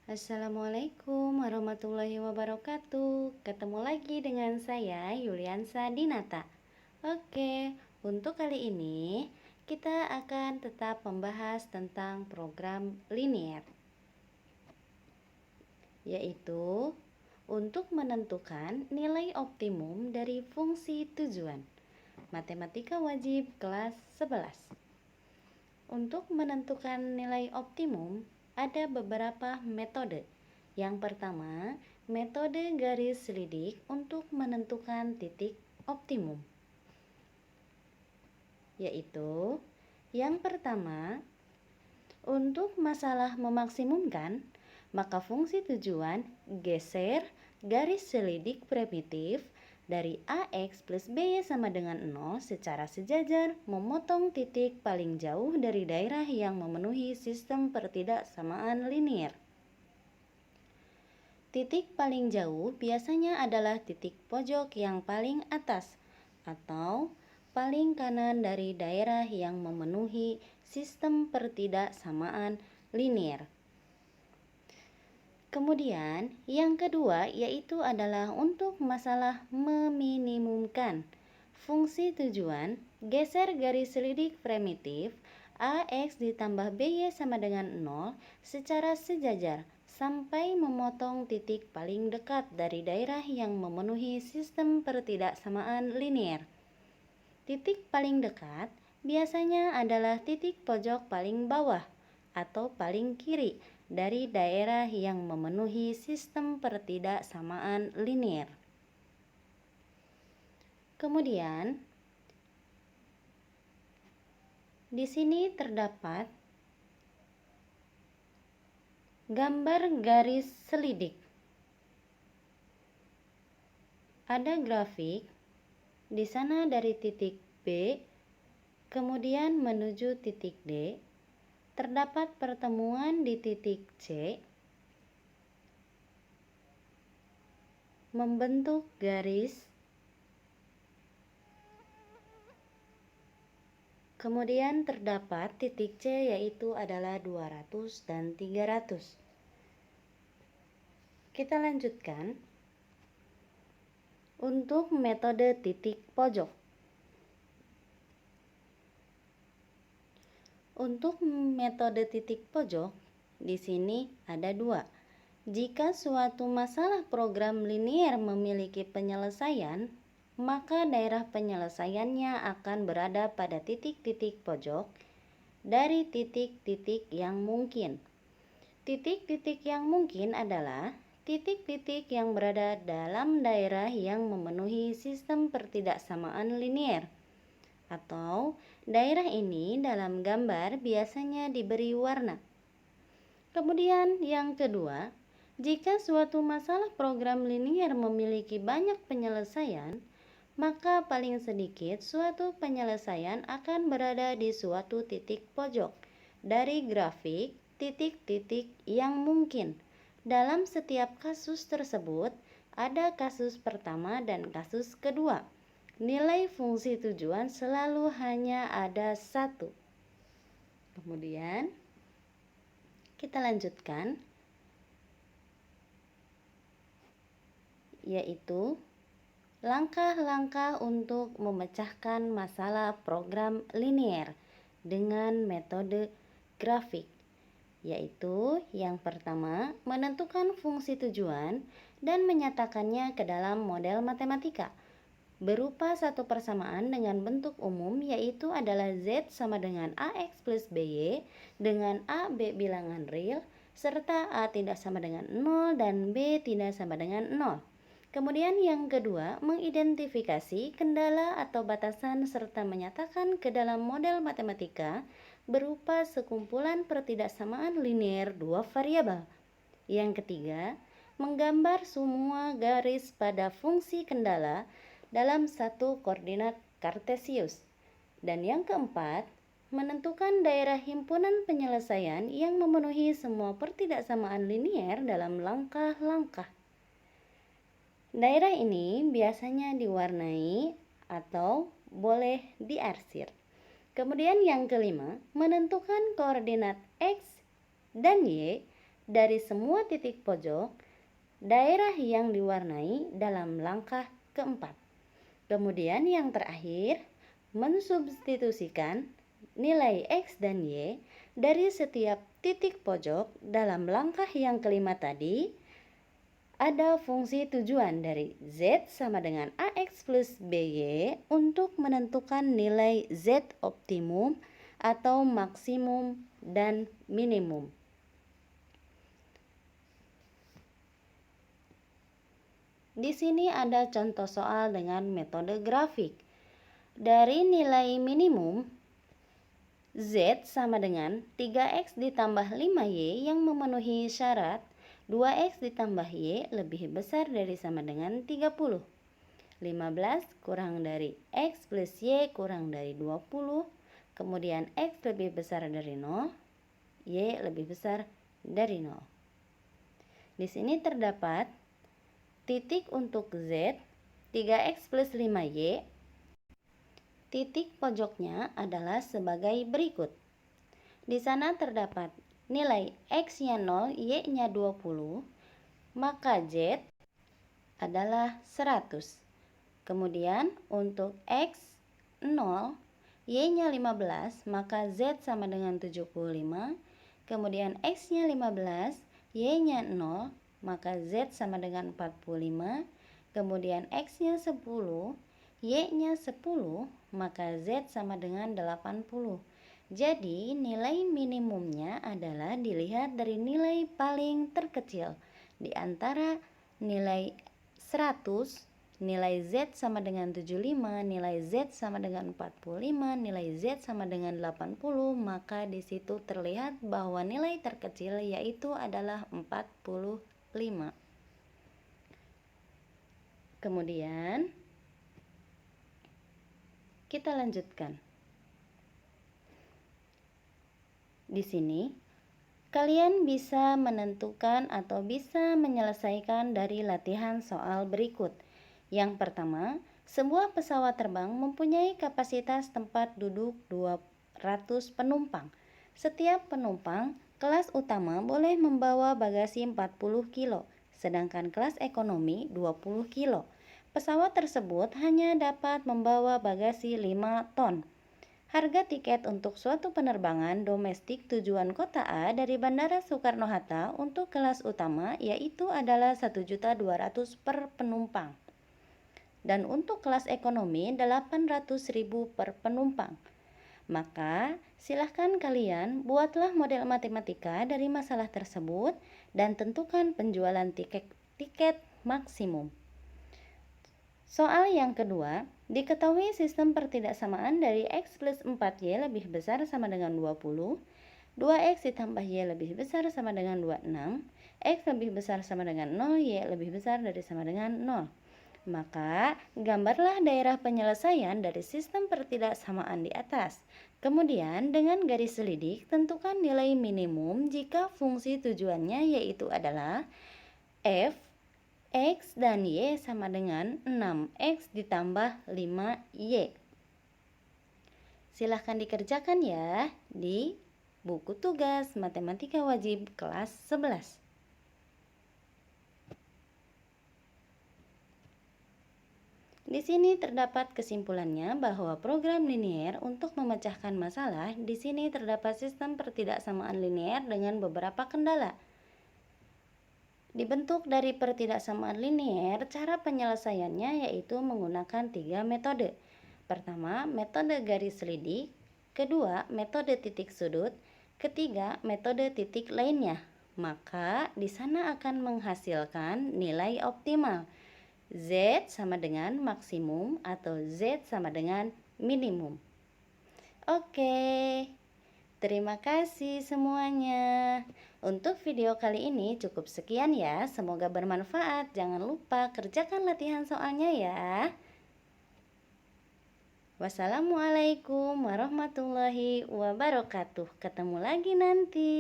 Assalamualaikum warahmatullahi wabarakatuh. Ketemu lagi dengan saya Yuliansa Dinata. Oke, untuk kali ini kita akan tetap membahas tentang program linier, yaitu untuk menentukan nilai optimum dari fungsi tujuan. Matematika wajib kelas 11. Untuk menentukan nilai optimum, ada beberapa metode. Yang pertama, metode garis selidik untuk menentukan titik optimum. Yaitu, yang pertama, untuk masalah memaksimumkan, maka fungsi tujuan geser garis selidik primitif dari AX plus BY sama dengan 0 secara sejajar memotong titik paling jauh dari daerah yang memenuhi sistem pertidaksamaan linier. Titik paling jauh biasanya adalah titik pojok yang paling atas atau paling kanan dari daerah yang memenuhi sistem pertidaksamaan linier. Kemudian, yang kedua yaitu adalah untuk masalah meminimumkan. Fungsi tujuan, geser garis selidik primitif AX ditambah BY sama dengan 0 secara sejajar sampai memotong titik paling dekat dari daerah yang memenuhi sistem pertidaksamaan linier. Titik paling dekat biasanya adalah titik pojok paling bawah atau paling kiri dari daerah yang memenuhi sistem pertidaksamaan linier. Kemudian, di sini terdapat gambar garis selidik. Ada grafik di sana dari titik B kemudian menuju titik D. Terdapat pertemuan di titik C membentuk garis. Kemudian terdapat titik C yaitu adalah 200 dan 300. Kita lanjutkan untuk metode titik pojok. Untuk metode titik pojok, di sini ada dua. Jika suatu masalah program linier memiliki penyelesaian, maka daerah penyelesaiannya akan berada pada titik-titik pojok dari titik-titik yang mungkin. Titik-titik yang mungkin adalah titik-titik yang berada dalam daerah yang memenuhi sistem pertidaksamaan linier, atau daerah ini dalam gambar biasanya diberi warna. Kemudian yang kedua, jika suatu masalah program linier memiliki banyak penyelesaian, maka paling sedikit suatu penyelesaian akan berada di suatu titik pojok dari grafik titik-titik yang mungkin. Dalam setiap kasus tersebut, ada kasus pertama dan kasus kedua. Nilai fungsi tujuan selalu hanya ada satu. Kemudian, kita lanjutkan, yaitu langkah-langkah untuk memecahkan masalah program linier dengan metode grafik, yaitu yang pertama, menentukan fungsi tujuan dan menyatakannya ke dalam model matematika berupa satu persamaan dengan bentuk umum, yaitu adalah Z sama dengan AX plus BY dengan A B bilangan real serta A tidak sama dengan 0 dan B tidak sama dengan 0. Kemudian yang kedua, mengidentifikasi kendala atau batasan serta menyatakan ke dalam model matematika berupa sekumpulan pertidaksamaan linier dua variabel. Yang ketiga, menggambar semua garis pada fungsi kendala dalam satu koordinat kartesius. Dan yang keempat, menentukan daerah himpunan penyelesaian yang memenuhi semua pertidaksamaan linier dalam langkah-langkah. Daerah ini biasanya diwarnai atau boleh diarsir. Kemudian yang kelima, menentukan koordinat X dan Y dari semua titik pojok daerah yang diwarnai dalam langkah keempat. Kemudian yang terakhir, mensubstitusikan nilai X dan Y dari setiap titik pojok dalam langkah yang kelima tadi. Ada fungsi tujuan dari Z sama dengan AX plus BY untuk menentukan nilai Z optimum atau maksimum dan minimum. Di sini ada contoh soal dengan metode grafik. Dari nilai minimum, Z sama dengan 3X ditambah 5Y yang memenuhi syarat 2X ditambah Y lebih besar dari sama dengan 30. 15 kurang dari X plus Y kurang dari 20. Kemudian X lebih besar dari 0, Y lebih besar dari 0. Di sini terdapat titik untuk Z 3X plus 5Y. Titik pojoknya adalah sebagai berikut. Di sana terdapat nilai X-nya 0, Y-nya 20, maka Z adalah 100. Kemudian untuk X 0, Y-nya 15, maka Z sama dengan 75. Kemudian X-nya 15, Y-nya 0, maka Z sama dengan 45. Kemudian X-nya 10, Y-nya 10, maka Z sama dengan 80. Jadi nilai minimumnya adalah dilihat dari nilai paling terkecil di antara nilai 100, nilai Z sama dengan 75, nilai Z sama dengan 45, nilai Z sama dengan 80, maka di situ terlihat bahwa nilai terkecil yaitu adalah 45. Kemudian kita lanjutkan. Di sini, kalian bisa menentukan atau bisa menyelesaikan dari latihan soal berikut. Yang pertama, sebuah pesawat terbang mempunyai kapasitas tempat duduk 200 penumpang. Setiap penumpang kelas utama boleh membawa bagasi 40 kilo, sedangkan kelas ekonomi 20 kilo. Pesawat tersebut hanya dapat membawa bagasi 5 ton. Harga tiket untuk suatu penerbangan domestik tujuan kota A dari Bandara Soekarno-Hatta untuk kelas utama yaitu adalah 1.200.000 per penumpang. Dan untuk kelas ekonomi 800.000 per penumpang. Maka silahkan kalian buatlah model matematika dari masalah tersebut dan tentukan penjualan tiket maksimum. Soal yang kedua, diketahui sistem pertidaksamaan dari X plus 4Y lebih besar sama dengan 20, 2X ditambah Y lebih besar sama dengan 26, X lebih besar sama dengan 0, Y lebih besar dari sama dengan 0. Maka, gambarlah daerah penyelesaian dari sistem pertidaksamaan di atas. Kemudian, dengan garis selidik, tentukan nilai minimum jika fungsi tujuannya yaitu adalah F X dan Y sama dengan 6X ditambah 5Y. Silahkan dikerjakan ya di buku tugas matematika wajib kelas 11. Di sini terdapat kesimpulannya bahwa program linier untuk memecahkan masalah di sini terdapat sistem pertidaksamaan linier dengan beberapa kendala. Dibentuk dari pertidaksamaan linier, cara penyelesaiannya yaitu menggunakan 3 metode. Pertama, metode garis selidik. Kedua, metode titik sudut. Ketiga, metode titik lainnya. Maka di sana akan menghasilkan nilai optimal. Z sama dengan maksimum atau Z sama dengan minimum. Oke. Terima kasih semuanya. Untuk video kali ini cukup sekian ya. Semoga bermanfaat. Jangan lupa kerjakan latihan soalnya ya. Wassalamualaikum warahmatullahi wabarakatuh. Ketemu lagi nanti.